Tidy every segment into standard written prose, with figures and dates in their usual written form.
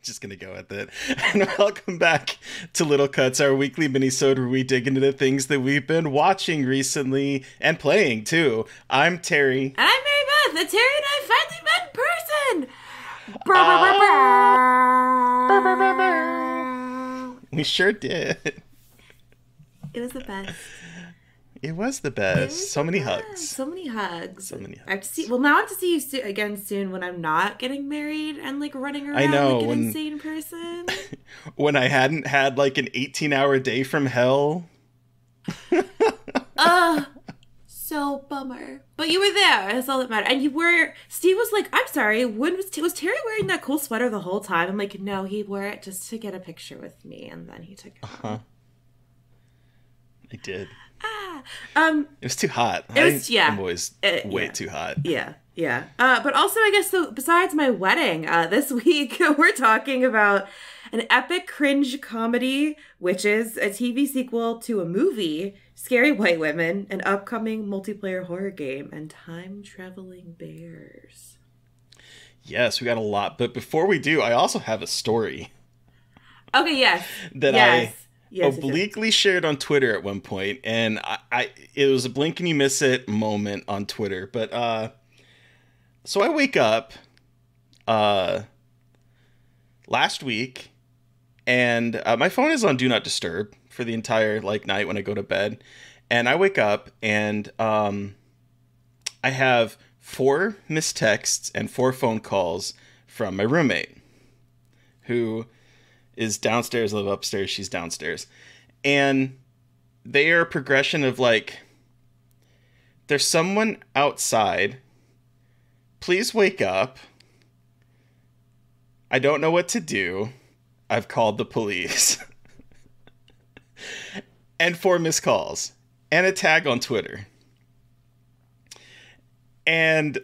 just gonna go with it. And welcome back to Little Cuts, our weekly minisode where we dig into the things that we've been watching recently and playing too. I'm Terry. And I'm Mary Beth. And Terry and I finally met in person. We sure did. It was the best. It was the best. So many hugs. So many hugs. So many hugs. I have to see. Well, now I have to see you again soon when I'm not getting married and like running around like an insane person. When I hadn't had like an 18-hour day from hell. So bummer. But you were there. That's all that mattered. And you were. Steve was like, "I'm sorry. When was Terry wearing that cool sweater the whole time?" I'm like, "No, he wore it just to get a picture with me, and then he took it home." I did. It was too hot. I'm always way too hot. Yeah. But also, I guess, so besides my wedding, this week we're talking about an epic cringe comedy, which is a TV sequel to a movie, Scary White Women, an upcoming multiplayer horror game, and time-traveling bears. Yes, we got a lot. But before we do, I also have a story. Okay, yes. I obliquely shared on Twitter at one point, and it was a blink and you miss it moment on Twitter. But so I wake up last week, and my phone is on Do Not Disturb for the entire night when I go to bed, and I wake up and I have 4 missed texts and 4 phone calls from my roommate, who is downstairs. I live upstairs, she's downstairs. And they are a progression of there's someone outside. Please wake up. I don't know what to do. I've called the police. And 4 missed calls. And a tag on Twitter. And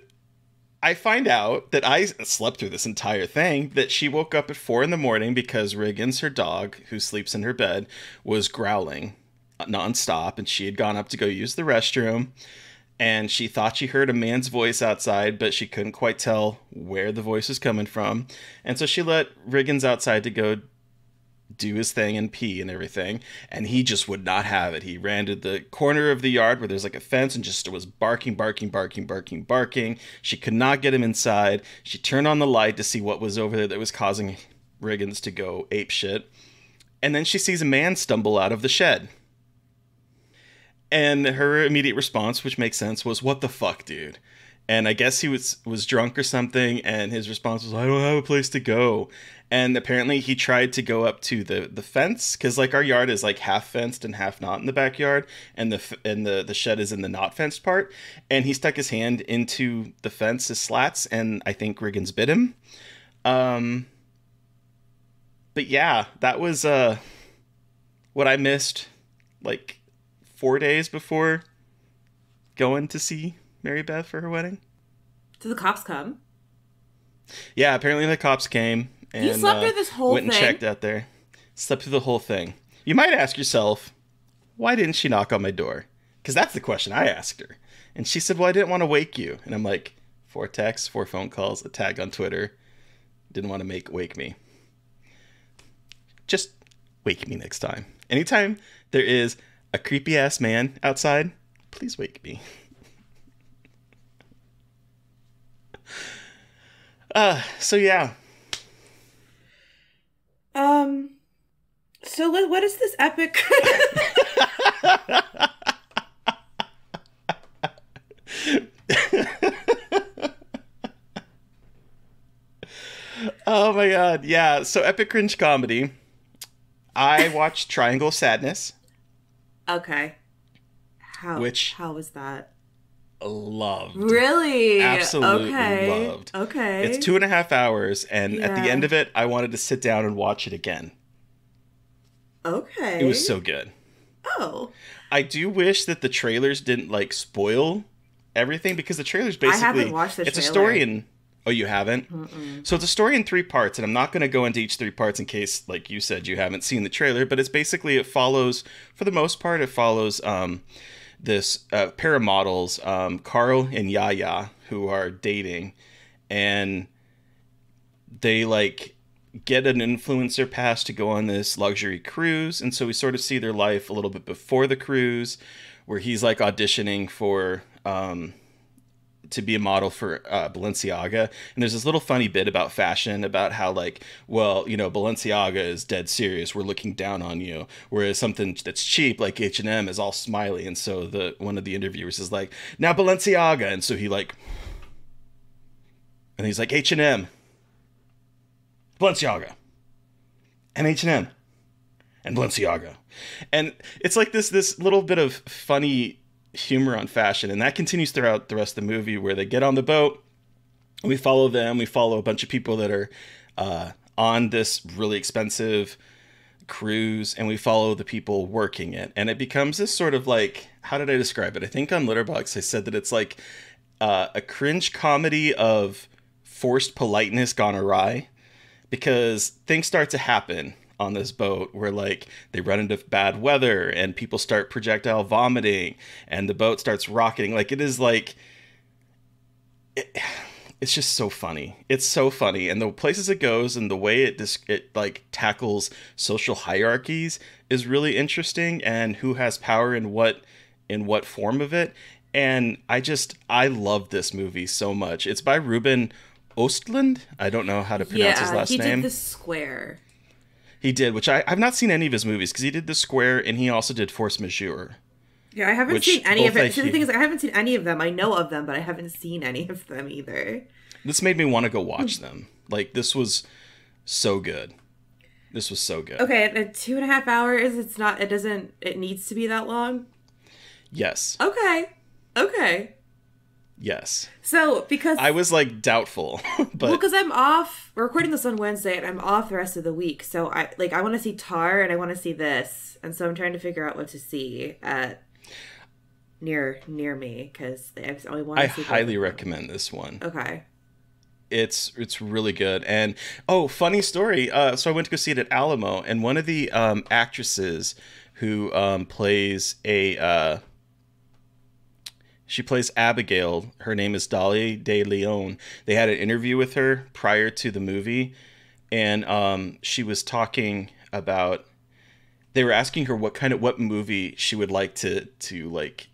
I find out that I slept through this entire thing, that she woke up at 4 a.m. because Riggins, her dog, who sleeps in her bed, was growling nonstop, and she had gone up to go use the restroom, and she thought she heard a man's voice outside, but she couldn't quite tell where the voice was coming from, and so she let Riggins outside to go do his thing and pee and everything, and he just would not have it. He ran to the corner of the yard where there's a fence and just was barking. She could not get him inside. She turned on the light to see what was over there that was causing Riggins to go ape shit, and then she sees a man stumble out of the shed, and her immediate response, which makes sense, was, "What the fuck, dude?" And I guess he was drunk or something, and his response was, "I don't have a place to go." And apparently he tried to go up to the fence, because our yard is half fenced and half not in the backyard, and the shed is in the not fenced part. And he stuck his hand into the fence's slats, and I think Riggins bit him. But yeah, that was what I missed 4 days before going to see Mary Beth for her wedding. Did the cops come? Yeah, apparently the cops came. And, you slept through this whole went thing? And checked out there. Slept through the whole thing. You might ask yourself, why didn't she knock on my door? Because that's the question I asked her. And she said, well, I didn't want to wake you. And I'm like, 4 texts, 4 phone calls, a tag on Twitter. Didn't want to wake me. Just wake me next time. Anytime there is a creepy ass man outside, please wake me. So yeah. So what is this epic? Oh my god, yeah. So epic cringe comedy. I watched Triangle of Sadness. Okay. How was that? Loved. Really? Absolutely loved. Okay. It's 2.5 hours, and at the end of it, I wanted to sit down and watch it again. Okay. It was so good. Oh. I do wish that the trailers didn't spoil everything, because the trailers basically, I haven't watched the trailer. It's a story in. Oh, you haven't? Mm-mm. So it's a story in 3 parts, and I'm not going to go into each 3 parts in case, you said, you haven't seen the trailer. But it's basically, it follows, for the most part, this pair of models, Carl and Yaya, who are dating, and they get an influencer pass to go on this luxury cruise. And so we sort of see their life a little bit before the cruise, where he's like auditioning for to be a model for Balenciaga. And there's this little funny bit about fashion, about how like, well, you know, Balenciaga is dead serious, we're looking down on you, whereas something that's cheap like H&M is all smiley. And so the one of the interviewers is like, now Balenciaga, and so he like, and he's like, H&M, Balenciaga, and H&M, and Balenciaga. And it's like this little bit of funny humor on fashion, and that continues throughout the rest of the movie, where they get on the boat and we follow them. We follow a bunch of people that are on this really expensive cruise, and we follow the people working it, and it becomes this sort of like, how did I describe it? I think on Letterboxd I said that it's like a cringe comedy of forced politeness gone awry, because things start to happen on this boat where like they run into bad weather and people start projectile vomiting and the boat starts rocketing. Like it is like, it's just so funny. It's so funny. And the places it goes and the way it like tackles social hierarchies is really interesting, and who has power in what form of it. And I love this movie so much. It's by Ruben Östlund. I don't know how to pronounce his last name. He did The Square. He did, which I've not seen any of his movies, because he did The Square and he also did Force Majeure. Yeah, I haven't seen any of it. So the thing is, I haven't seen any of them. I know of them, but I haven't seen any of them either. This made me want to go watch them. Like, this was so good. This was so good. Okay, at 2.5 hours, it needs to be that long? Yes. Okay. Yes. So, because I was like doubtful, but well, because I'm off. We're recording this on Wednesday, and I'm off the rest of the week. So I want to see Tar, and I want to see this, and so I'm trying to figure out what to see at near me, because I only want to see. I highly recommend this one. Okay. It's really good. And funny story. So I went to go see it at Alamo, and one of the actresses who plays she plays Abigail. Her name is Dolly De Leon. They had an interview with her prior to the movie, and she was talking about. They were asking her what movie she would like to like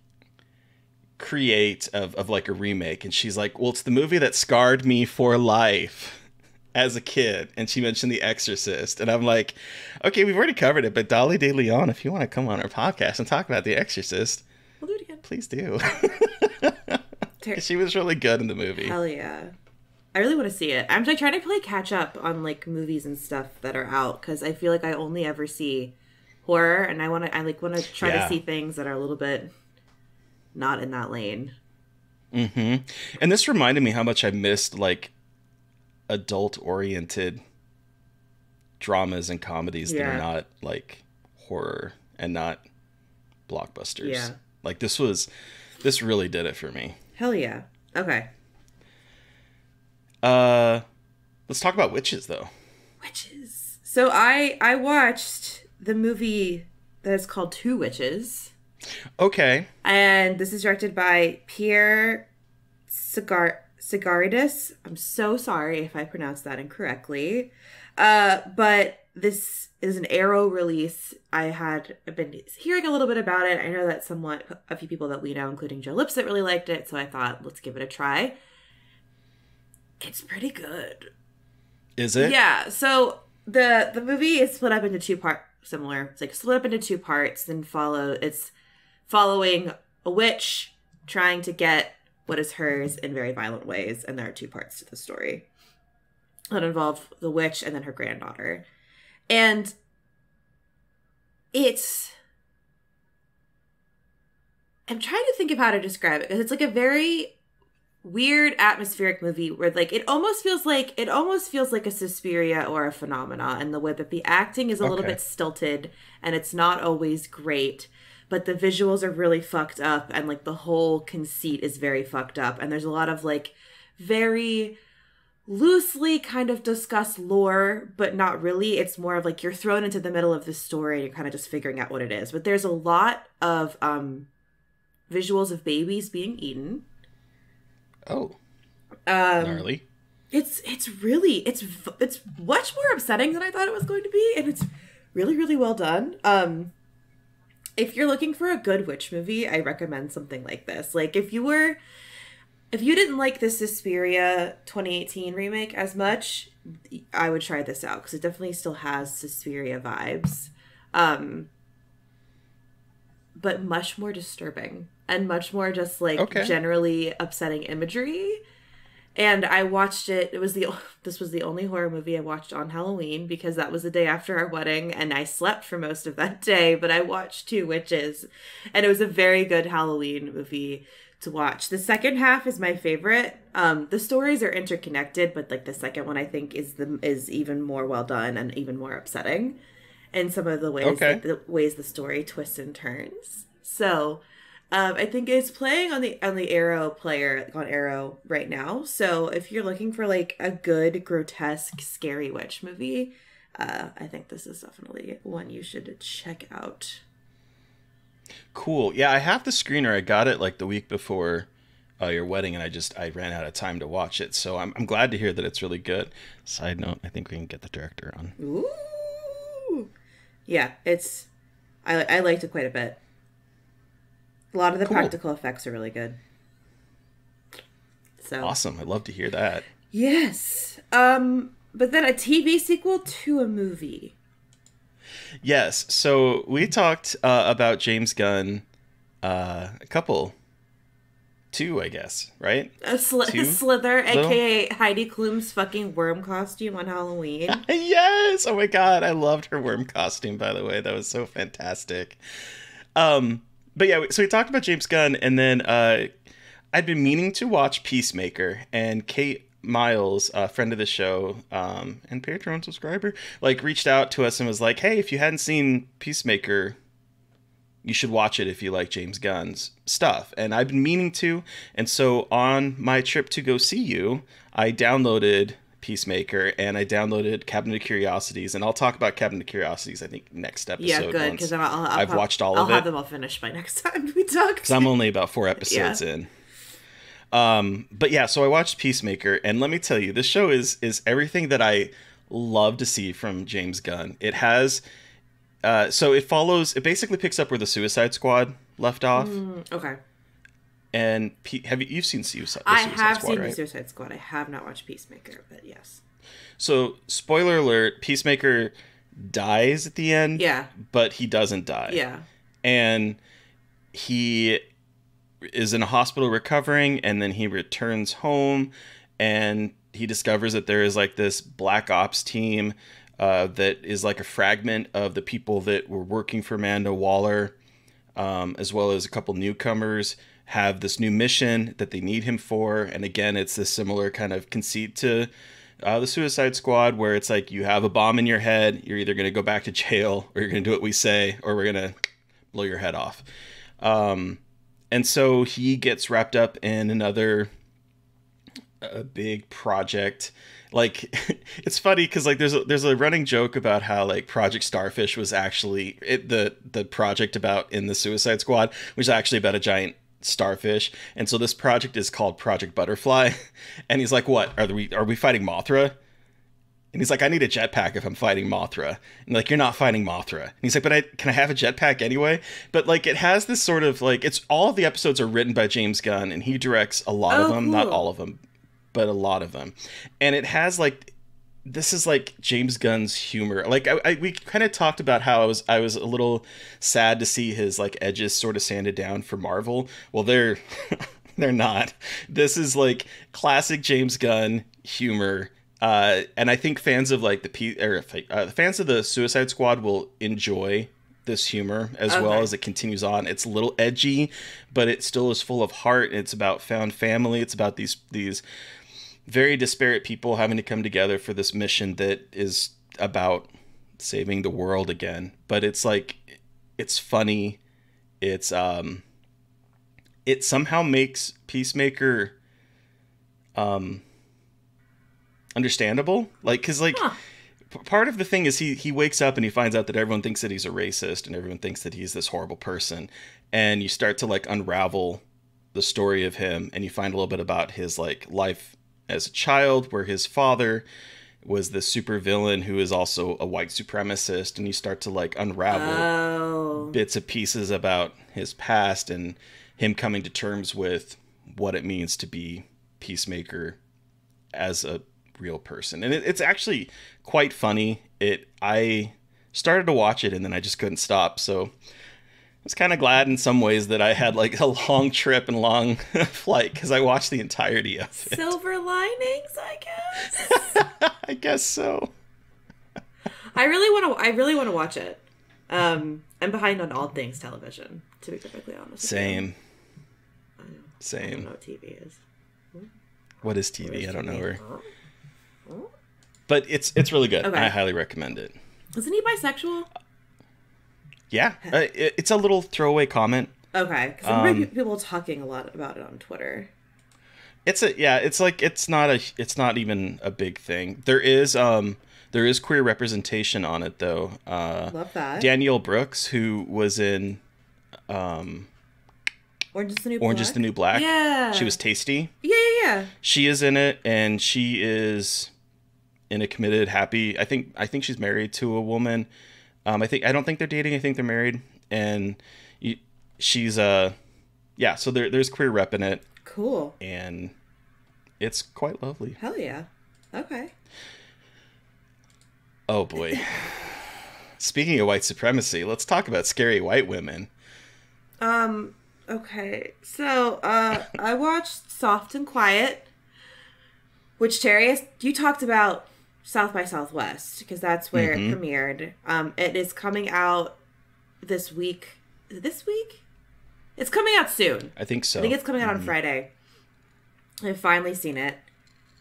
create of like a remake, and she's like, well, it's the movie that scarred me for life as a kid. And she mentioned The Exorcist, and I'm like, okay, we've already covered it, but Dolly De Leon, if you want to come on our podcast and talk about The Exorcist, we'll do it again. Please do. She was really good in the movie. Hell yeah. I really want to see it. I'm like trying to play catch up on like movies and stuff that are out, because I feel like I only ever see horror, and I want to try to see things that are a little bit not in that lane. Mm-hmm. And this reminded me how much I missed like adult-oriented dramas and comedies that are not like horror and not blockbusters. Yeah. Like this really did it for me. Hell yeah. Okay. Let's talk about witches though. Witches. So I watched the movie that is called Two Witches. Okay. And this is directed by Pierre Sigaridis. I'm so sorry if I pronounced that incorrectly. But this is an Arrow release. I've been hearing a little bit about it. I know that a few people that we know, including Joe Lipsett, really liked it. So I thought, let's give it a try. It's pretty good. Is it? Yeah. So the movie is split up into two parts. Similar. It's like split up into two parts. And it's following a witch trying to get what is hers in very violent ways. And there are two parts to the story that involve the witch and then her granddaughter. And I'm trying to think of how to describe it, because it's like a very weird atmospheric movie where like it almost feels like a Suspiria or a Phenomena, in the way that the acting is a little bit stilted and it's not always great, but the visuals are really fucked up, and like the whole conceit is very fucked up, and there's a lot of like very loosely kind of discuss lore, but not really. It's more of like you're thrown into the middle of the story and you're kind of just figuring out what it is. But there's a lot of visuals of babies being eaten. Oh. Gnarly. it's much more upsetting than I thought it was going to be, and it's really, really well done. If you're looking for a good witch movie, I recommend something like this. Like, if you didn't like the Suspiria 2018 remake as much, I would try this out, because it definitely still has Suspiria vibes. But much more disturbing and much more just like generally upsetting imagery. And I watched it. This was the only horror movie I watched on Halloween, because that was the day after our wedding, and I slept for most of that day. But I watched Two Witches, and it was a very good Halloween movie to watch. The second half is my favorite. The stories are interconnected, but like the second one I think is even more well done and even more upsetting in some of the ways the story twists and turns. So I think it's playing on the Arrow player, like on Arrow right now. So if you're looking for like a good, grotesque, scary witch movie, I think this is definitely one you should check out. Cool. Yeah, I have the screener. I got it like the week before your wedding, and I ran out of time to watch it. So I'm glad to hear that it's really good. Side note, I think we can get the director on. Ooh. Yeah, I liked it quite a bit. A lot of the practical effects are really good. So awesome. I'd love to hear that. Yes. But then a TV sequel to a movie. Yes. So we talked about James Gunn two, I guess, right? Slither, aka Heidi Klum's fucking worm costume on Halloween. Yes! Oh my god, I loved her worm costume, by the way. That was so fantastic. But yeah, so we talked about James Gunn, and then I'd been meaning to watch Peacemaker, and Kate Miles, a friend of the show, and Patreon subscriber, like reached out to us and was like, hey, if you hadn't seen Peacemaker, you should watch it if you like James Gunn's stuff. And I've been meaning to, and so on my trip to go see you, I downloaded Peacemaker, and I downloaded Cabinet of Curiosities, and I'll talk about Cabinet of Curiosities, I think, next episode. Yeah, good, because I've watched all of it. I'll have them all finished by next time we talk. Because I'm only about 4 episodes in. But yeah, so I watched Peacemaker, and let me tell you, this show is everything that I love to see from James Gunn. It has, so it basically picks up where the Suicide Squad left off. Okay. And you've seen Suicide Squad, I have seen right? the Suicide Squad. I have not watched Peacemaker, but yes. So, spoiler alert, Peacemaker dies at the end. Yeah. But he doesn't die. Yeah. And he is in a hospital recovering, and then he returns home, and he discovers that there is like this black ops team that is like a fragment of the people that were working for Amanda Waller, as well as a couple newcomers, have this new mission that they need him for. And again, it's this similar kind of conceit to the Suicide Squad, where it's like you have a bomb in your head, you're either going to go back to jail, or you're going to do what we say, or we're going to blow your head off. And so he gets wrapped up in another big project. Like, it's funny because like there's a running joke about how like Project Starfish was actually the project about in the Suicide Squad, which is actually about a giant starfish. And so this project is called Project Butterfly. And he's like, what, are we fighting Mothra? And he's like, I need a jetpack if I'm fighting Mothra. And like, you're not fighting Mothra. And he's like, but can I have a jetpack anyway? But like, it has this sort of like, it's all of the episodes are written by James Gunn, and he directs a lot of them, cool. Not all of them, but a lot of them. And it has like, this is like James Gunn's humor. Like we kind of talked about how I was a little sad to see his like edges sort of sanded down for Marvel. Well, they're not. This is like classic James Gunn humor. And I think fans of like fans of the Suicide Squad will enjoy this humor as well as it continues on. It's a little edgy, but it still is full of heart. It's about found family. It's about these very disparate people having to come together for this mission that is about saving the world again. But it's like, it's funny. It's it somehow makes Peacemaker understandable. Like, because like part of the thing is he wakes up and he finds out that everyone thinks that he's a racist and everyone thinks that he's this horrible person, and you start to like unravel the story of him, and you find a little bit about his like life as a child, where his father was the supervillain who is also a white supremacist, and you start to like unravel bits and pieces about his past and him coming to terms with what it means to be Peacemaker as a real person. And it's actually quite funny. I started to watch it and then I just couldn't stop. So I was kind of glad in some ways that I had like a long trip and long flight, because I watched the entirety of it. Silver linings, I guess. I guess so. I really want to watch it. I'm behind on all things television, to be perfectly honest. Same. I don't know what TV is. What is TV? I don't know her. But it's really good. Okay. I highly recommend it. Isn't he bisexual? Yeah. It's a little throwaway comment. Okay. Because I remember people talking a lot about it on Twitter. It's not even a big thing. There is queer representation on it though. Love that. Danielle Brooks, who was in Orange is the New Black. Yeah. She was Tasty. Yeah. She is in it, and she is in a committed, happy. I think she's married to a woman. I don't think they're dating. I think they're married, and she's So there's queer rep in it. Cool. And it's quite lovely. Hell yeah. Okay. Oh boy. Speaking of white supremacy, let's talk about scary white women. Okay. So, I watched Soft and Quiet, which Terry, you talked about South by Southwest, because that's where it premiered. It is coming out this week. Is it this week? It's coming out soon. I think so. I think it's coming out on Friday. I've finally seen it.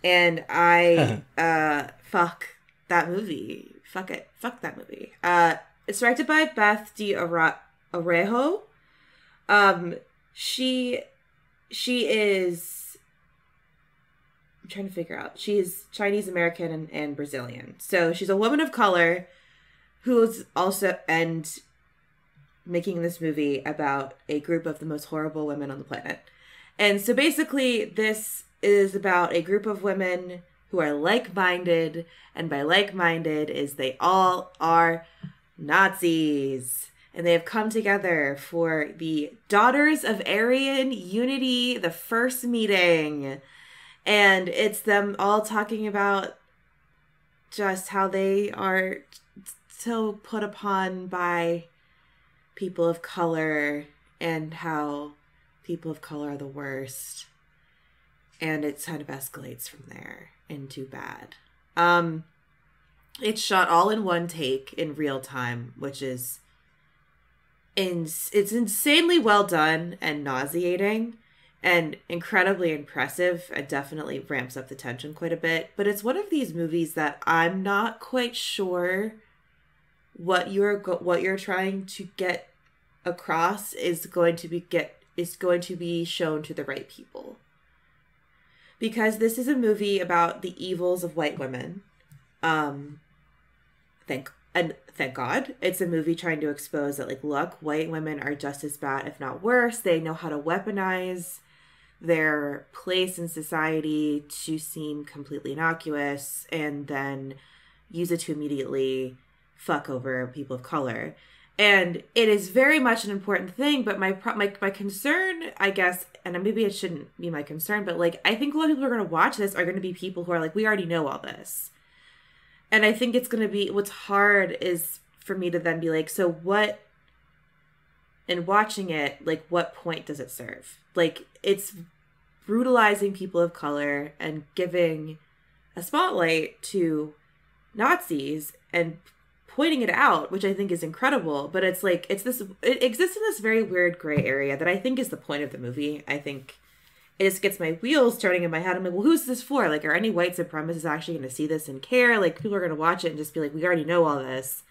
And I, fuck that movie. Fuck it. Fuck that movie. It's directed by Beth D'Arejo. She is, I'm trying to figure out, she's Chinese American and Brazilian. So she's a woman of color who's also, and making this movie about a group of the most horrible women on the planet. And so basically this is about a group of women who are like-minded, and by like-minded is they all are Nazis. And they have come together for the Daughters of Aryan Unity, the first meeting. And it's them all talking about just how they are so put upon by people of color and how people of color are the worst. And it kind of escalates from there into bad. It's shot all in one take in real time, which is it's insanely well done and nauseating and incredibly impressive, and definitely ramps up the tension quite a bit. But it's one of these movies that I'm not quite sure what you're trying to get across is going to be shown to the right people. Because this is a movie about the evils of white women. Thank God. It's a movie trying to expose that, like, look, white women are just as bad, if not worse. They know how to weaponize their place in society to seem completely innocuous and then use it to immediately fuck over people of color. And it is very much an important thing, but my concern, I guess, and maybe it shouldn't be my concern, but, like, I think a lot of people who are going to watch this are going to be people who are like, we already know all this. And I think it's going to be, what's hard is for me to then be like, so what, in watching it, like, what point does it serve? Like, it's brutalizing people of color and giving a spotlight to Nazis and pointing it out, which I think is incredible. But it's like, it exists in this very weird gray area that I think is the point of the movie. I think it just gets my wheels turning in my head. I'm like, well, who's this for? Like, are any white supremacists actually going to see this and care? Like, people are going to watch it and just be like, we already know all this.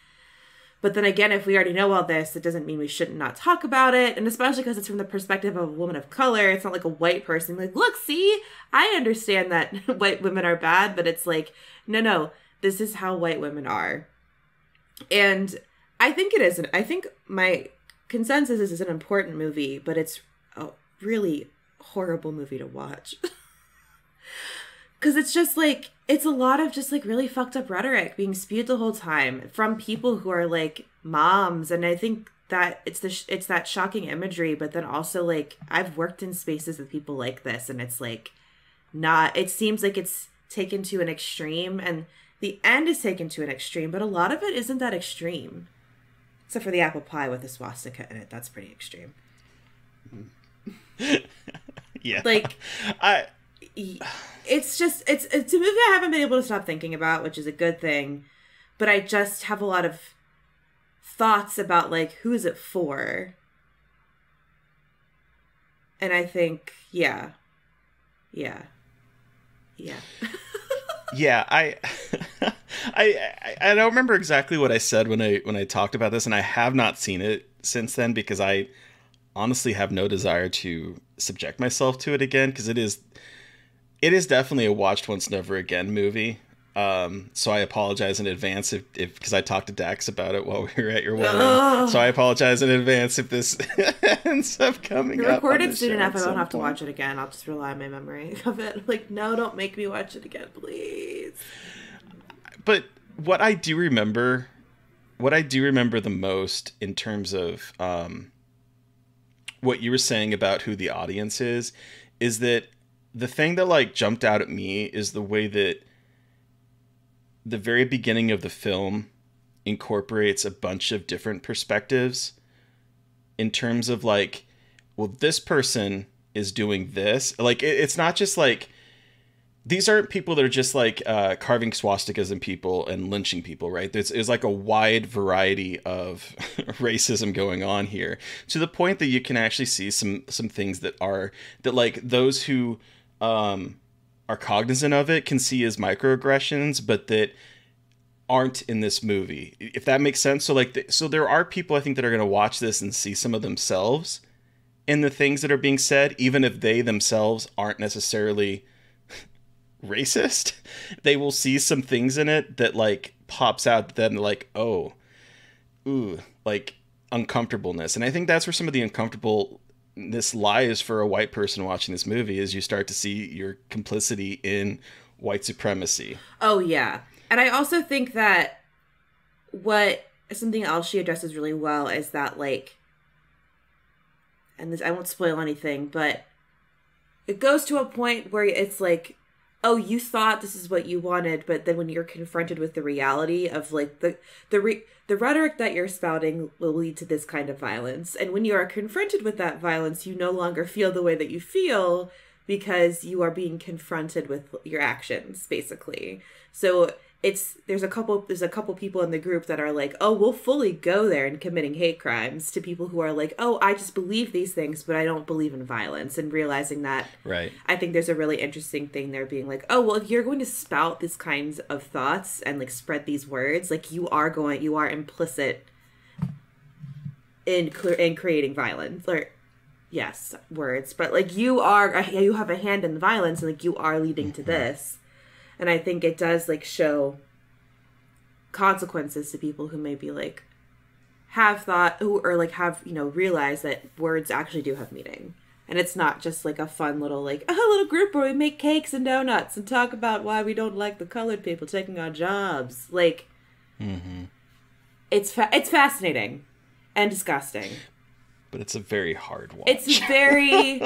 But then again, if we already know all this, it doesn't mean we shouldn't not talk about it. And especially because it's from the perspective of a woman of color. It's not like a white person like, look, see, I understand that white women are bad, but it's like, no, this is how white women are. And I think it is. I think my consensus is it's an important movie, but it's a really horrible movie to watch. Because it's just like, it's a lot of just like really fucked up rhetoric being spewed the whole time from people who are like moms. And I think that it's that shocking imagery, but then also like I've worked in spaces with people like this, and it's like not, it seems like it's taken to an extreme, and the end is taken to an extreme, but a lot of it isn't that extreme. Except for the apple pie with a swastika in it. That's pretty extreme. Yeah. Like, it's a movie I haven't been able to stop thinking about, which is a good thing. But I just have a lot of thoughts about, like, who is it for? And I think, yeah. Yeah. Yeah, I don't remember exactly what I said when I talked about this, and I have not seen it since then because I honestly have no desire to subject myself to it again, because it is definitely a watched once never again movie. So I apologize in advance if because I talked to Dax about it while we were at your wedding. So I apologize in advance if this ends up coming up. You're recorded soon enough. I don't have to watch it again. I'll just rely on my memory of it. Like, no, don't make me watch it again, please. But what I do remember the most in terms of what you were saying about who the audience is that the thing that like jumped out at me is the way that the very beginning of the film incorporates a bunch of different perspectives in terms of like, well, this person is doing this. Like, it's not just like, these aren't people that are just like carving swastikas in people and lynching people, right? There's like a wide variety of racism going on here, to the point that you can actually see some things that like those who are cognizant of it can see as microaggressions, but that aren't in this movie, if that makes sense. So like, so there are people I think that are going to watch this and see some of themselves in the things that are being said, even if they themselves aren't necessarily racist. They will see some things in it that like pops out, then like, oh, ooh, like uncomfortableness. And I think that's where some of the uncomfortableness lies for a white person watching this movie, is you start to see your complicity in white supremacy. Oh yeah. And I also think that something else she addresses really well is that, like, and this, I won't spoil anything, but it goes to a point where it's like, oh, you thought this is what you wanted, but then when you're confronted with the reality of like the rhetoric that you're spouting will lead to this kind of violence. And when you are confronted with that violence, you no longer feel the way that you feel because you are being confronted with your actions, basically. So there's a couple people in the group that are like, oh, we'll fully go there and committing hate crimes, to people who are like, oh, I just believe these things, but I don't believe in violence. And realizing that, right. I think there's a really interesting thing there, being like, oh, well, if you're going to spout these kinds of thoughts and like spread these words, like you are implicit in creating violence, or yes, words, but like you have a hand in the violence, and like you are leading to this. And I think it does like show consequences to people who maybe like have thought, or like have, realized that words actually do have meaning. And it's not just like a fun little like a little group where we make cakes and donuts and talk about why we don't like the colored people taking our jobs. Like, it's fascinating and disgusting. But it's a very hard watch. It's very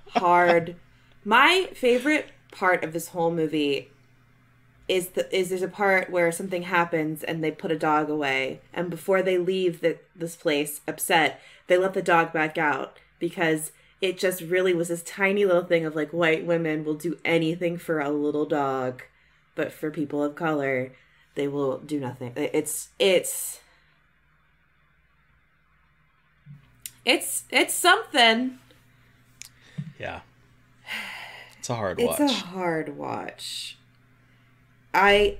hard. My favorite part of this whole movie is there's a part where something happens and they put a dog away, and before they leave this place upset, they let the dog back out, because it just really was this tiny little thing of like, white women will do anything for a little dog, but for people of color, they will do nothing. It's something. Yeah. It's a hard watch. It's a hard watch. Like,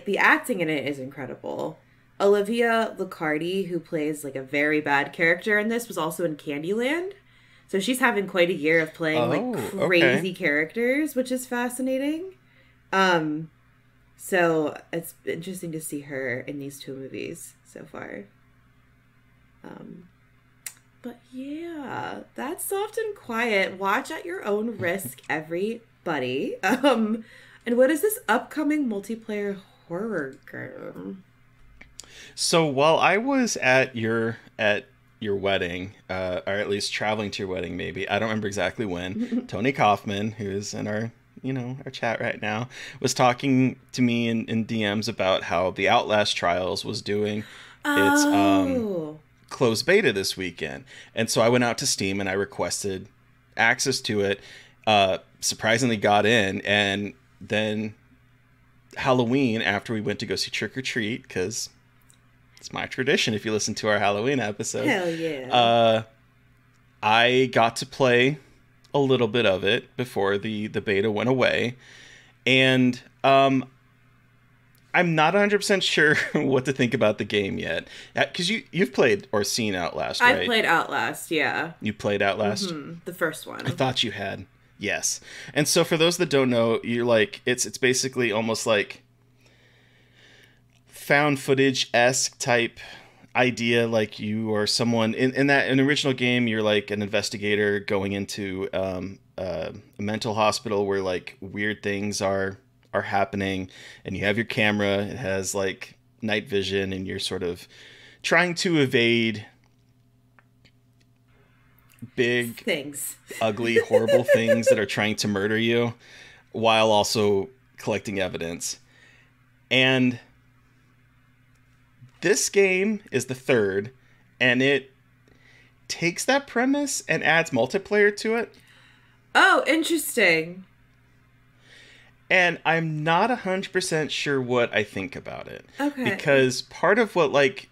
the acting in it is incredible. Olivia Lucardi, who plays, like, a very bad character in this, was also in Candyland. So she's having quite a year of playing, crazy characters, which is fascinating. So it's interesting to see her in these two movies so far. But yeah, that's Soft and Quiet. Watch at your own risk, everybody. And what is this upcoming multiplayer horror game? So while I was at your wedding, or at least traveling to your wedding, maybe I don't remember exactly when, Tony Kaufman, who is in our our chat right now, was talking to me in DMs about how the Outlast Trials was doing its closed beta this weekend, and so I went out to Steam and I requested access to it. Surprisingly, got in, and then Halloween, after we went to go see Trick or Treat, because it's my tradition if you listen to our Halloween episode. Hell yeah. I got to play a little bit of it before the beta went away. And I'm not 100% sure what to think about the game yet. Because you've played or seen Outlast, right? I've played Outlast, yeah. You played Outlast? Mm-hmm. The first one. I thought you had. Yes. And so for those that don't know, you're like, it's basically almost like found footage-esque type idea. Like you are someone in an original game, you're like an investigator going into a mental hospital where like weird things are happening, and you have your camera. It has like night vision, and you're sort of trying to evade big things, ugly, horrible things that are trying to murder you, while also collecting evidence. And this game is the third, and it takes that premise and adds multiplayer to it. Oh, interesting. And I'm not 100% sure what I think about it. Okay. Because part of what like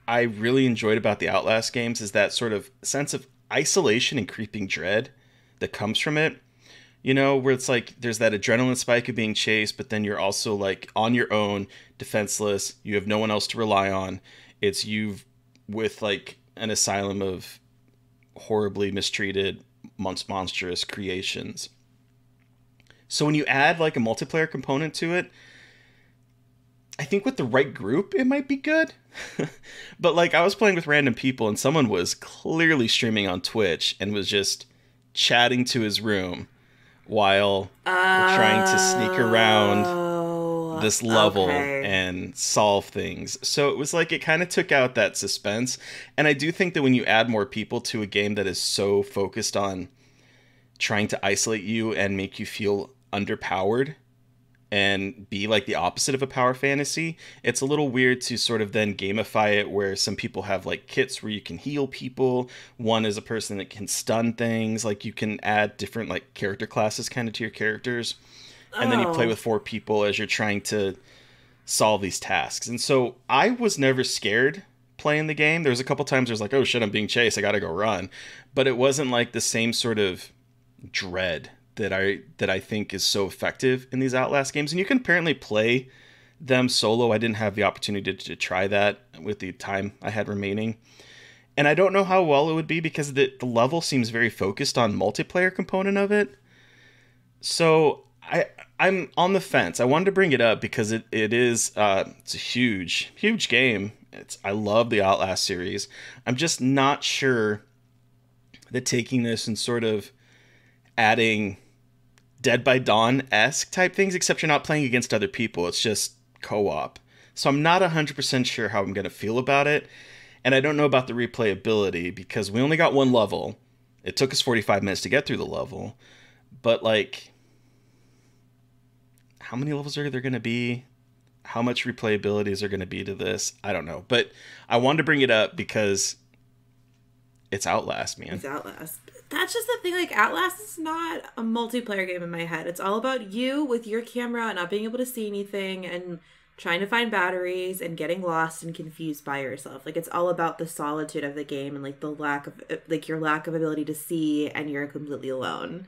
I really enjoyed about the Outlast games is that sort of sense of isolation and creeping dread that comes from it. You know, where it's like there's that adrenaline spike of being chased, but then you're also like on your own, defenseless. You have no one else to rely on. It's you with like an asylum of horribly mistreated, monstrous creations. So when you add like a multiplayer component to it, I think with the right group, it might be good. But like I was playing with random people, and someone was clearly streaming on Twitch and was just chatting to his room while trying to sneak around this level and solve things. So it was like it kind of took out that suspense. And I do think that when you add more people to a game that is so focused on trying to isolate you and make you feel underpowered and be like the opposite of a power fantasy, it's a little weird to sort of then gamify it where some people have like kits where you can heal people. One is a person that can stun things. Like you can add different like character classes kind of to your characters. And then you play with 4 people as you're trying to solve these tasks. And so I was never scared playing the game. There was a couple times I was like, oh shit, I'm being chased, I gotta go run. But it wasn't like the same sort of dread that I think is so effective in these Outlast games. And you can apparently play them solo. I didn't have the opportunity to try that with the time I had remaining. And I don't know how well it would be because the level seems very focused on multiplayer component of it. So I'm on the fence. I wanted to bring it up because it's a huge game. I love the Outlast series. I'm just not sure that taking this and sort of adding Dead by Dawn-esque type things, except you're not playing against other people. It's just co-op. So I'm not 100% sure how I'm going to feel about it. And I don't know about the replayability because we only got one level. It took us 45 minutes to get through the level. But like, how many levels are there going to be? How much replayability is there going to be to this? I don't know. But I wanted to bring it up because it's Outlast, man. It's Outlast. That's just the thing, like, Outlast is not a multiplayer game in my head. It's all about you with your camera and not being able to see anything and trying to find batteries and getting lost and confused by yourself. Like, it's all about the solitude of the game and, like, the lack of, like, your lack of ability to see and you're completely alone.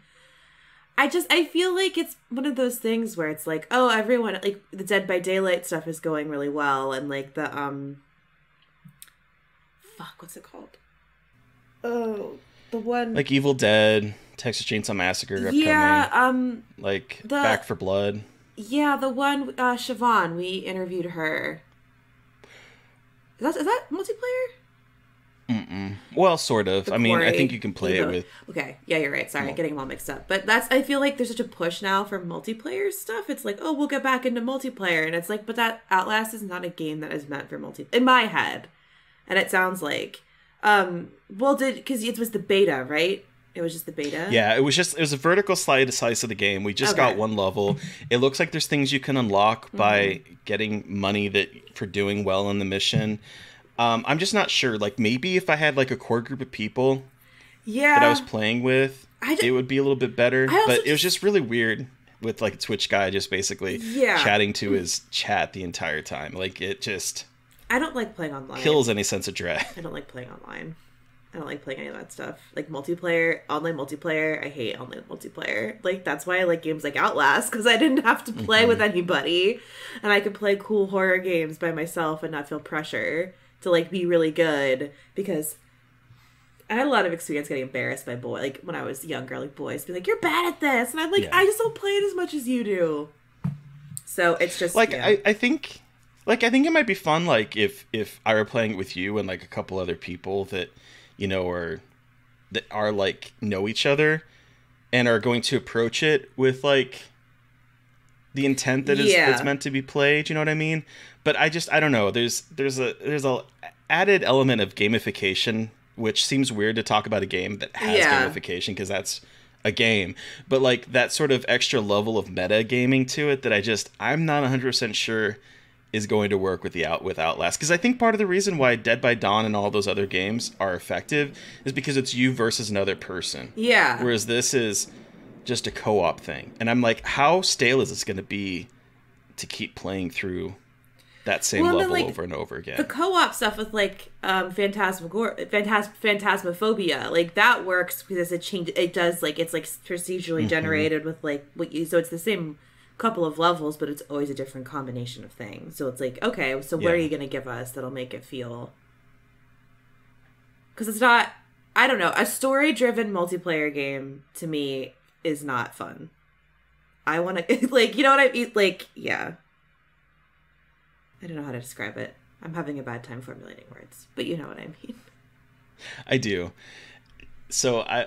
I feel like it's one of those things where it's like, oh, everyone, like, the Dead by Daylight stuff is going really well and, like, the, what's it called? Oh... The one like Evil Dead, Texas Chainsaw Massacre upcoming. Yeah, like Back for Blood. Yeah, the one Siobhan, we interviewed her. Is that multiplayer? Well, sort of. The I mean, I Quarry, think you can play it with. Okay, yeah, you're right. Sorry, getting them all mixed up. But I feel like there's such a push now for multiplayer stuff. It's like, oh, we'll get back into multiplayer, and it's like, but that Outlast is not a game that is meant for in my head, and it sounds like, because it was the beta, right? It was just the beta. Yeah, it was a vertical slice of the game. We just got one level. It looks like there's things you can unlock by getting money for doing well in the mission. I'm just not sure. Like, maybe if I had like a core group of people that I was playing with, it would be a little bit better. But it was just really weird with like a Twitch guy just basically chatting to his chat the entire time. Like, it just... I don't like playing online. Kills any sense of dread. I don't like playing online. I don't like playing any of that stuff. Like multiplayer, online multiplayer. I hate online multiplayer. Like, that's why I like games like Outlast, because I didn't have to play with anybody, and I could play cool horror games by myself and not feel pressure to like be really good, because I had a lot of experience getting embarrassed by like when I was younger, like boys be like, "You're bad at this," and I'm like, "I just don't play it as much as you do." So it's just like I think it might be fun, like if I were playing it with you and like a couple other people that are like know each other and are going to approach it with like the intent that it's meant to be played, you know what I mean? But I don't know. There's a added element of gamification, which seems weird to talk about a game that has gamification, because that's a game. But like that sort of extra level of meta gaming to it that I'm not 100% sure is going to work with Outlast. Because I think part of the reason why Dead by Dawn and all those other games are effective is because it's you versus another person. Yeah. Whereas this is just a co-op thing. And I'm like, how stale is this going to be to keep playing through that same level like, over and over again? The co-op stuff with like Phantasmophobia, like that works because it does like, it's like procedurally generated with like so it's the same couple of levels, but it's always a different combination of things. So it's like, okay, so what are you going to give us that'll make it feel... Because it's not... I don't know. A story-driven multiplayer game, to me, is not fun. I want to... like, you know what I mean? Like, yeah. I don't know how to describe it. I'm having a bad time formulating words. But you know what I mean. I do. So, I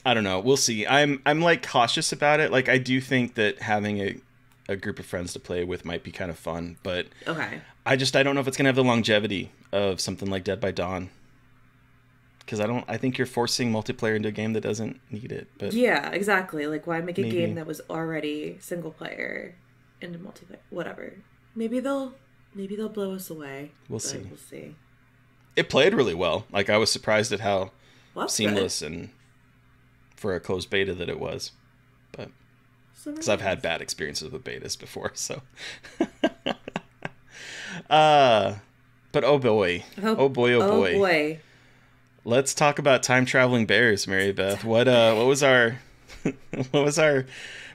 don't know. We'll see. I'm like, cautious about it. Like, I do think that having a group of friends to play with might be kind of fun, but I don't know if it's gonna have the longevity of something like Dead by Dawn, because I think you're forcing multiplayer into a game that doesn't need it. But yeah, exactly. Like, why make a game that was already single player into multiplayer? Whatever. Maybe they'll blow us away. We'll see. It played really well. Like, I was surprised at how seamless and for a closed beta that it was, but. Because I've had bad experiences with betas before, so. But oh boy. Oh boy. Let's talk about time traveling bears, Mary Beth. What was our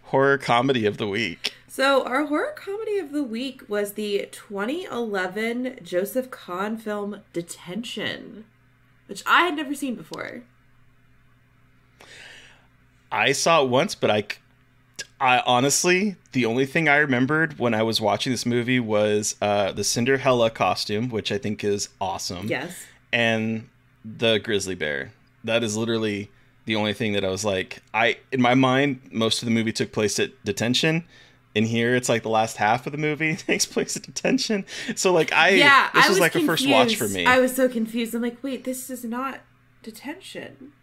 horror comedy of the week? So our horror comedy of the week was the 2011 Joseph Kahn film Detention, which I had never seen before. I saw it once, but I honestly, the only thing I remembered when I was watching this movie was the Cinderella costume, which I think is awesome. Yes. And the grizzly bear. That is literally the only thing that I was like, in my mind, most of the movie took place at detention. In here, it's like the last half of the movie takes place at detention. So like this was like confused. A first watch for me. I was so confused. I'm like, wait, this is not detention.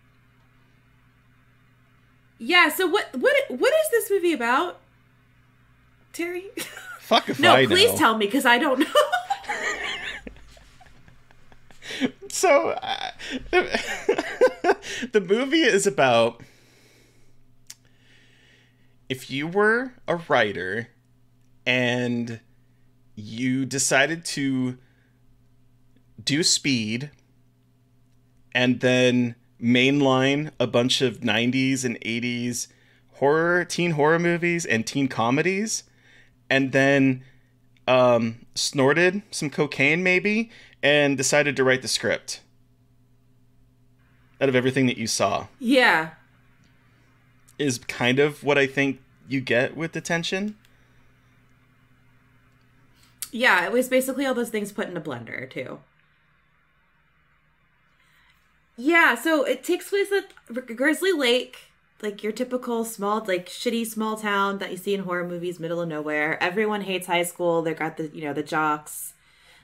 Yeah, so what is this movie about, Terry? Fuck if I know. No, please tell me, because I don't know. So, the movie is about if you were a writer and you decided to do Speed and then mainline a bunch of 90s and 80s teen horror movies and teen comedies, and then snorted some cocaine maybe and decided to write the script out of everything that you saw. Yeah. Is kind of what I think you get with Detention. Yeah, it was basically all those things put in a blender too. Yeah, so it takes place at Grizzly Lake, like your typical small, like shitty small town that you see in horror movies, middle of nowhere. Everyone hates high school. They got the, the jocks,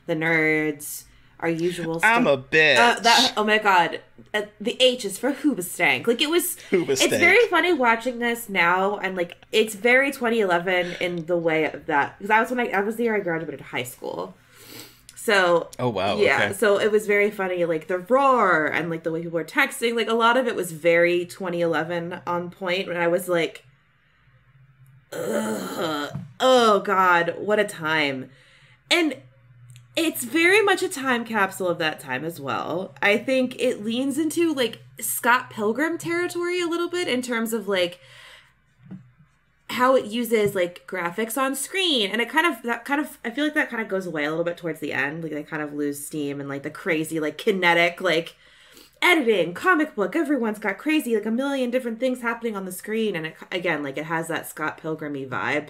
the nerds, our usual stuff. I'm a bitch. Oh my god. The H is for Hoobastank. Like, it was... Hoobastank. It's very funny watching this now, and, like, it's very 2011 in the way of that. Because I was the year I graduated high school. So... Oh, wow. Yeah, okay. So it was very funny, like, the roar, and, like, the way people were texting. Like, a lot of it was very 2011 on point, when I was like... Ugh. Oh, God. What a time. And... It's very much a time capsule of that time as well. I think it leans into, like, Scott Pilgrim territory a little bit in terms of, like, how it uses, like, graphics on screen. And I feel like that kind of goes away a little bit towards the end. Like, they kind of lose steam and, like, the crazy, like, kinetic, like, editing, comic book. Everyone's got crazy, like, a million different things happening on the screen. And, it has that Scott Pilgrim-y vibe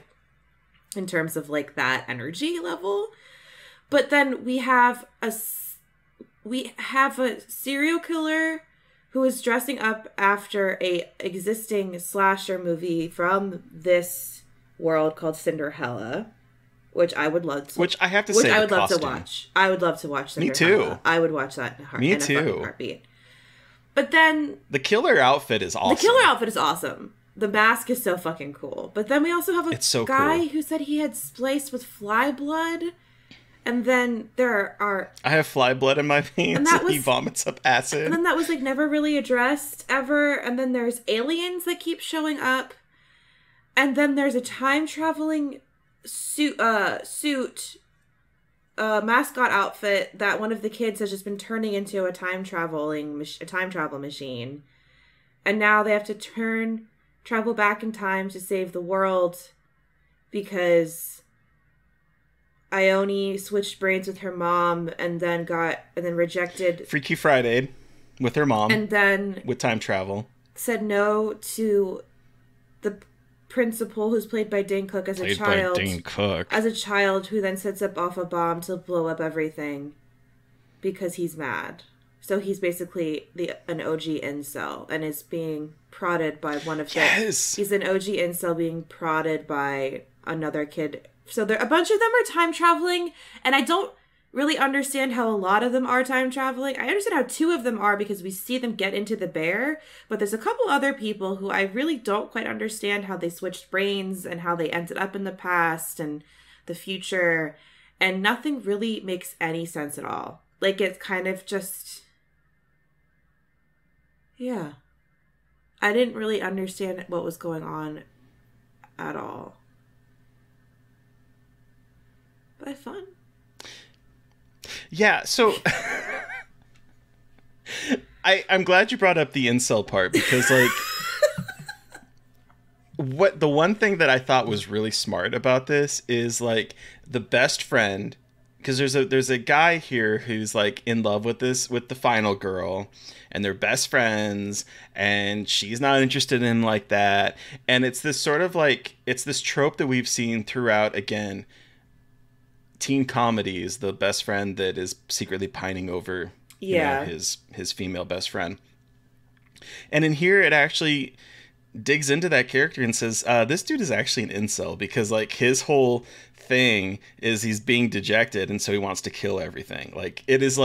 in terms of, like, that energy level. But then we have a serial killer who is dressing up after a existing slasher movie from this world called Cinderella, which I would love to. Which I have to say, I would love to watch. I would love to watch Cinderella. Me too. I would watch that in a fucking heartbeat. But then the killer outfit is awesome. The killer outfit is awesome. The mask is so fucking cool. But then we also have a guy who said he had spliced with fly blood. And then there are... I have fly blood in my veins, and he vomits up acid. And then that was, like, never really addressed ever. And then there's aliens that keep showing up. And then there's a time-traveling mascot outfit that one of the kids has just been turning into a time travel machine. And now they have to travel back in time to save the world because... Ione switched brains with her mom and then rejected Freaky Friday with her mom. And then with time travel. Said no to the principal who's played by Dane Cook as a child. As a child who then sets off a bomb to blow up everything because he's mad. So he's basically an OG incel and is being prodded by one of he's an OG incel being prodded by another kid. So a bunch of them are time traveling, and I don't really understand how a lot of them are time traveling. I understand how 2 of them are because we see them get into the bear, but there's a couple other people who I really don't quite understand how they switched brains and how they ended up in the past and the future, and nothing really makes any sense at all. Like, it's kind of just... Yeah. I didn't really understand what was going on at all. But fun. Yeah, so I'm glad you brought up the incel part because, like, the one thing that I thought was really smart about this is, like, the best friend, because there's a guy here who's, like, in love with the final girl, and they're best friends, and she's not interested in him like that, and it's this sort of, like, it's this trope that we've seen throughout, again, teen comedies, the best friend that is secretly pining over his female best friend. And in here it actually digs into that character and says, this dude is actually an incel because, like, his whole thing is he's being dejected and so he wants to kill everything. Like, it is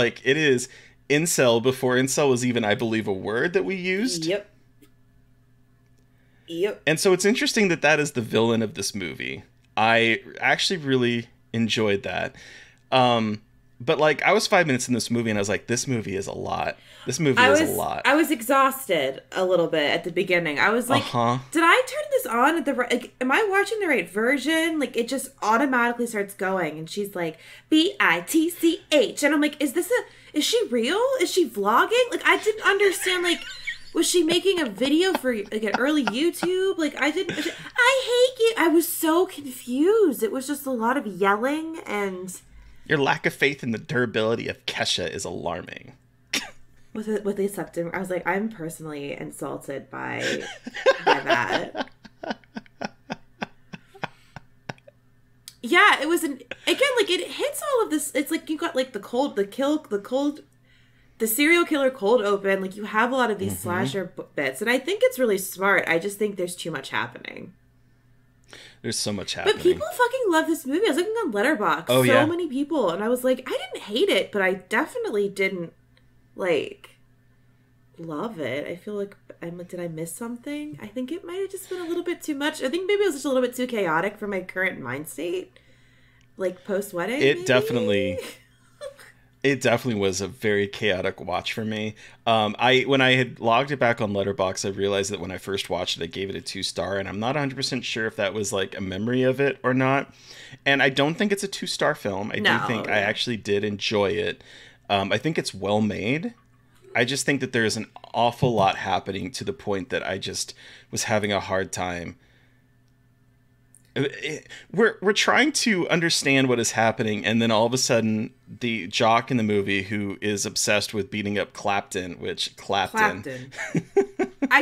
incel before incel was even, I believe, a word that we used. Yep. And so it's interesting that is the villain of this movie. I actually really enjoyed that. But, like, I was 5 minutes in this movie and I was like, this movie is a lot. This movie is a lot. I was exhausted a little bit at the beginning. I was like, did I turn this on at the right... Like, am I watching the right version? Like, it just automatically starts going. And she's like, BITCH. And I'm like, is she real? Is she vlogging? Like, I didn't understand, like... Was she making a video for, like, an early YouTube? Like, I hate you. I was so confused. It was just a lot of yelling and... Your lack of faith in the durability of Kesha is alarming. With the acceptance, I was like, I'm personally insulted by that. Yeah, it was like, it hits all of this. It's like you got, like, the the serial killer cold open, like, you have a lot of these slasher bits, and I think it's really smart. I just think there's too much happening. There's so much happening. But people fucking love this movie. I was looking on Letterboxd, many people, and I was like, I didn't hate it, but I definitely didn't, like, love it. I feel like, did I miss something? I think it might have just been a little bit too much. I think maybe it was just a little bit too chaotic for my current mind state, like, post-wedding, It definitely was a very chaotic watch for me. When I had logged it back on Letterboxd, I realized that when I first watched it, I gave it a 2-star, and I'm not 100% sure if that was like a memory of it or not. And I don't think it's a 2-star film. I do think I actually did enjoy it. I think it's well made. I just think that there's an awful lot happening to the point that I just was having a hard time. We're trying to understand what is happening, and then all of a sudden, the jock in the movie who is obsessed with beating up Clapton. I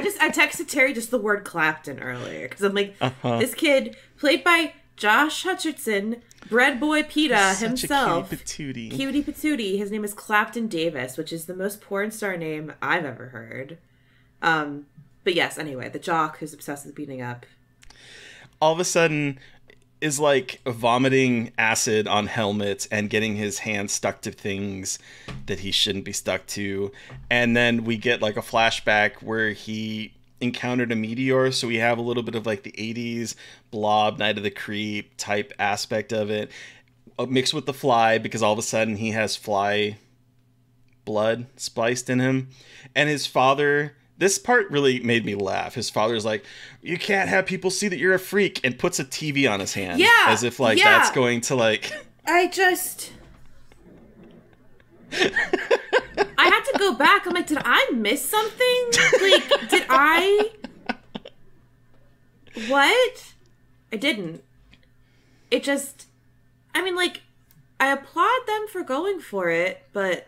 texted Terry just the word Clapton earlier, because I'm like, this kid, played by Josh Hutcherson, Bread Boy PETA himself, cutie patootie. His name is Clapton Davis, which is the most porn star name I've ever heard. But yes, anyway, the jock who's obsessed with beating up, all of a sudden is like vomiting acid on helmets and getting his hand stuck to things that he shouldn't be stuck to. And then we get like a flashback where he encountered a meteor. So we have a little bit of like the 80s Blob, Night of the Creep type aspect of it, mixed with the Fly, because all of a sudden he has fly blood spliced in him. And his father... This part really made me laugh. His father's like, you can't have people see that you're a freak, and puts a TV on his hand. Yeah. As if, like, that's going to, like... I had to go back. I'm like, did I miss something? Like, did I... What? I didn't. It just... I mean, like, I applaud them for going for it, but...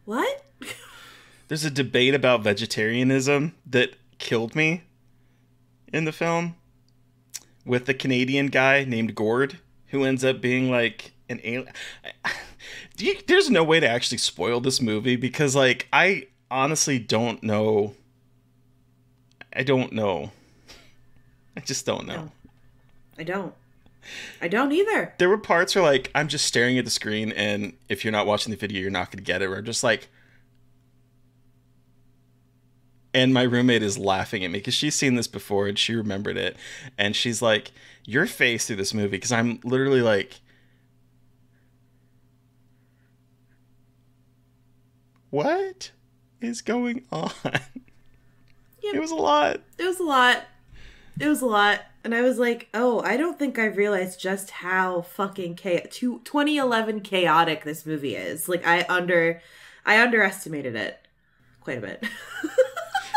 What? There's a debate about vegetarianism that killed me in the film with the Canadian guy named Gord, who ends up being like an alien. There's no way to actually spoil this movie, because like I honestly don't know. I don't know. I just don't know. No, I don't either. There were parts where like I'm just staring at the screen, and if you're not watching the video, you're not going to get it. Where I'm just like... And my roommate is laughing at me because she's seen this before and she remembered it. And she's like, your face through this movie. Because I'm literally like, what is going on? Yep. It was a lot. And I was like, oh, I don't think I realized just how fucking 2011 chaotic this movie is. Like, I underestimated it quite a bit.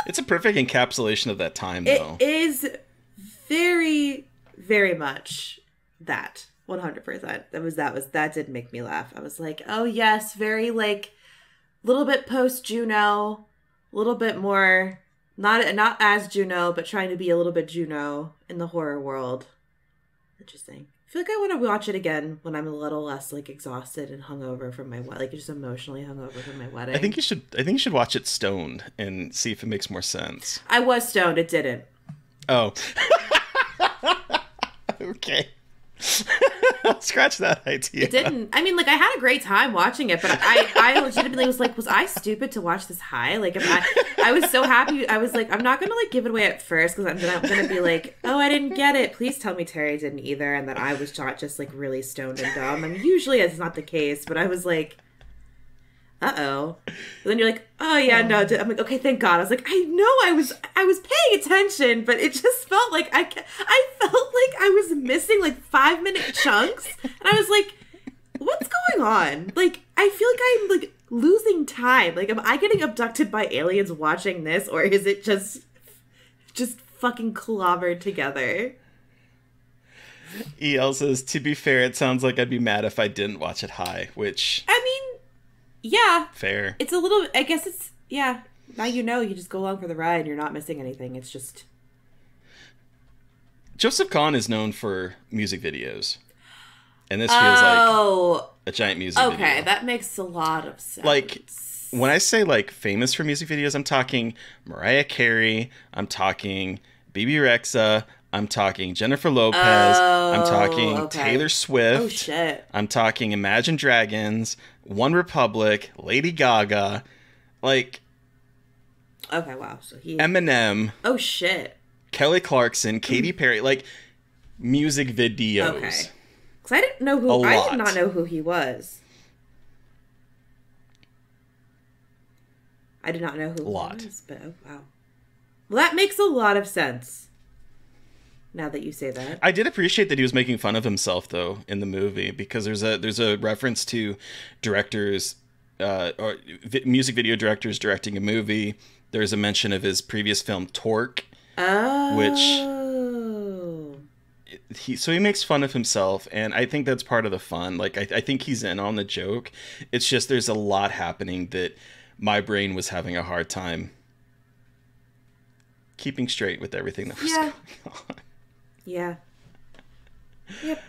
It's a perfect encapsulation of that time, though. It is very, very much that. 100%. That did make me laugh. I was like, oh yes, very like little bit post Juno, a little bit more not as Juno, but trying to be a little bit Juno in the horror world. Interesting. I feel like I want to watch it again when I'm a little less like exhausted and hungover from my just emotionally hungover from my wedding. I think you should watch it stoned and see if it makes more sense. I was stoned. It didn't. Oh. Okay. Scratch that idea. It didn't. I mean, like, I had a great time watching it, but I legitimately was like, was I stupid to watch this high? Like, I was so happy. I was like, I'm not going to, like, give it away at first, because I'm going to be like, oh, I didn't get it. Please tell me Terry didn't either, and that I was not just, like, really stoned and dumb. I mean, usually it's not the case, but I was like, uh-oh. And then you're like, oh, yeah, no. I'm like, okay, thank God. I was like, I know I was paying attention, but it just felt like I felt like I was missing, like, 5-minute chunks. And I was like, what's going on? Like, I feel like I'm, like, losing time. Like, am I getting abducted by aliens watching this, or is it just fucking clobbered together? EL says, to be fair, it sounds like I'd be mad if I didn't watch it high, which... I mean... Yeah. Fair. It's a little... I guess it's... Yeah. Now you know. You just go along for the ride. You're not missing anything. It's just... Joseph Kahn is known for music videos. And this feels like a giant music video. Okay, that makes a lot of sense. Like, when I say, like, famous for music videos, I'm talking Mariah Carey, I'm talking BB Rexa, I'm talking Jennifer Lopez, I'm talking Taylor Swift. Oh, shit. I'm talking Imagine Dragons, One Republic, Lady Gaga, like... Okay, wow. So Eminem. Oh, shit. Kelly Clarkson, Katy Perry, like, music videos. Okay. Because I did not know who he was. I did not know who he was, but oh, wow. Well, that makes a lot of sense. Now that you say that. I did appreciate that he was making fun of himself, though, in the movie, because there's a reference to directors, or music video directors directing a movie. There's a mention of his previous film, Torque. Oh. So he makes fun of himself, and I think that's part of the fun. Like, I think he's in on the joke. It's just there's a lot happening that my brain was having a hard time keeping straight with everything that was going on. Yeah. Yep.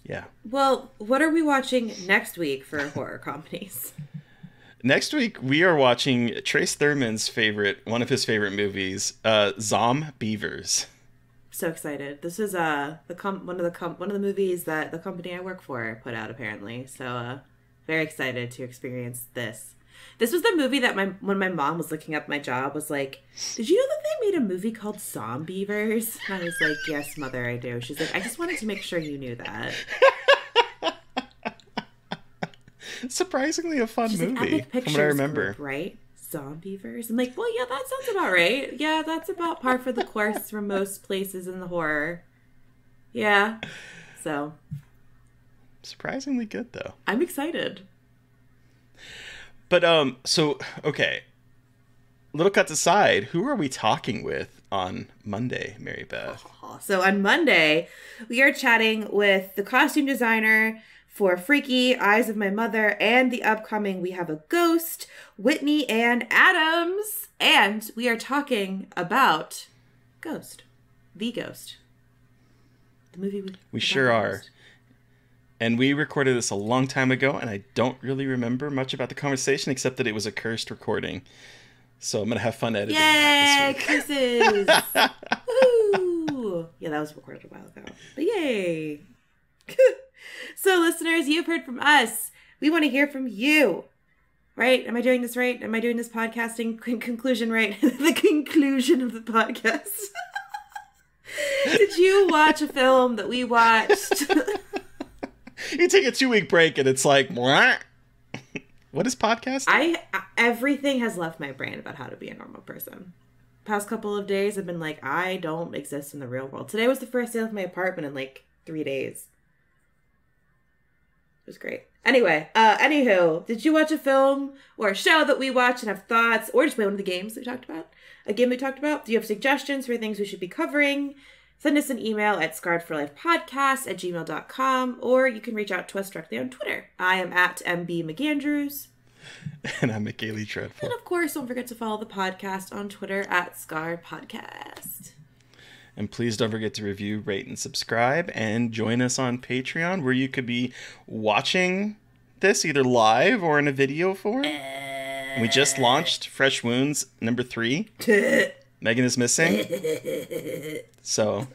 Yeah. Well, what are we watching next week for horror comedies? Next week, we are watching Trace Thurman's one of his favorite movies, Zombievers. So excited! This is one of the movies that the company I work for put out, apparently. So very excited to experience this. This was the movie that when my mom was looking up my job was like, "Did you know that they made a movie called Zombievers?" And I was like, "Yes, mother, I do." She's like, "I just wanted to make sure you knew that." Surprisingly a fun movie, from what I remember. Group, right? Zombievers. I'm like, well, yeah, that sounds about right. Yeah, that's about par for the course for most places in the horror. Yeah. So. Surprisingly good, though. I'm excited. But, okay. Little cuts aside, who are we talking with on Monday, Mary Beth? So on Monday, we are chatting with the costume designer for Freaky, Eyes of My Mother, and the upcoming We Have a Ghost, Whitney Ann Adams. And we are talking about Ghost. The Ghost. The movie we sure are. And we recorded this a long time ago, and I don't really remember much about the conversation, except that it was a cursed recording. So I'm going to have fun editing that this week. Yay! Curses! Woo! Yeah, that was recorded a while ago. But yay! So, listeners, you've heard from us. We want to hear from you. Right? Am I doing this right? Am I doing this podcasting conclusion right? The conclusion of the podcast. Did you watch a film that we watched? You take a 2-week break and it's like, what is podcast? Everything has left my brain about how to be a normal person. Past couple of days, I've been like, I don't exist in the real world. Today was the first day of my apartment in like 3 days. It was great. Anyway, anywho, did you watch a film or a show that we watched and have thoughts, or just play one of the games that we talked about? A game we talked about? Do you have suggestions for things we should be covering? Send us an email at scarredforlifepodcast@gmail.com, or you can reach out to us directly on Twitter. I am at MB McAndrews. And I'm McGailey Treadful. And of course, don't forget to follow the podcast on Twitter at Scarred Podcast. And please don't forget to review, rate, and subscribe. And join us on Patreon, where you could be watching this either live or in a video form. We just launched Fresh Wounds number 3. Megan is missing. So,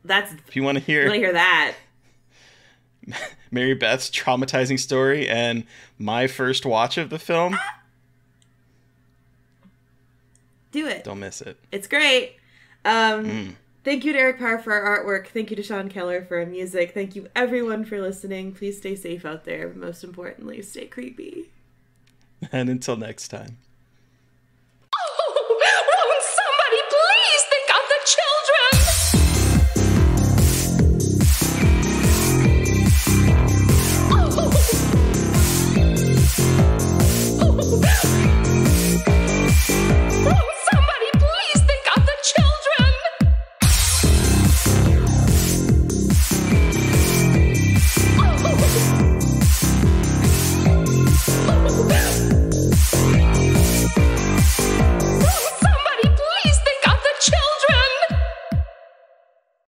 if you want to hear that, Mary Beth's traumatizing story and my first watch of the film, do it. Don't miss it. It's great. Thank you to Eric Parr for our artwork. Thank you to Sean Keller for our music. Thank you everyone for listening. Please stay safe out there, but most importantly, stay creepy. And until next time.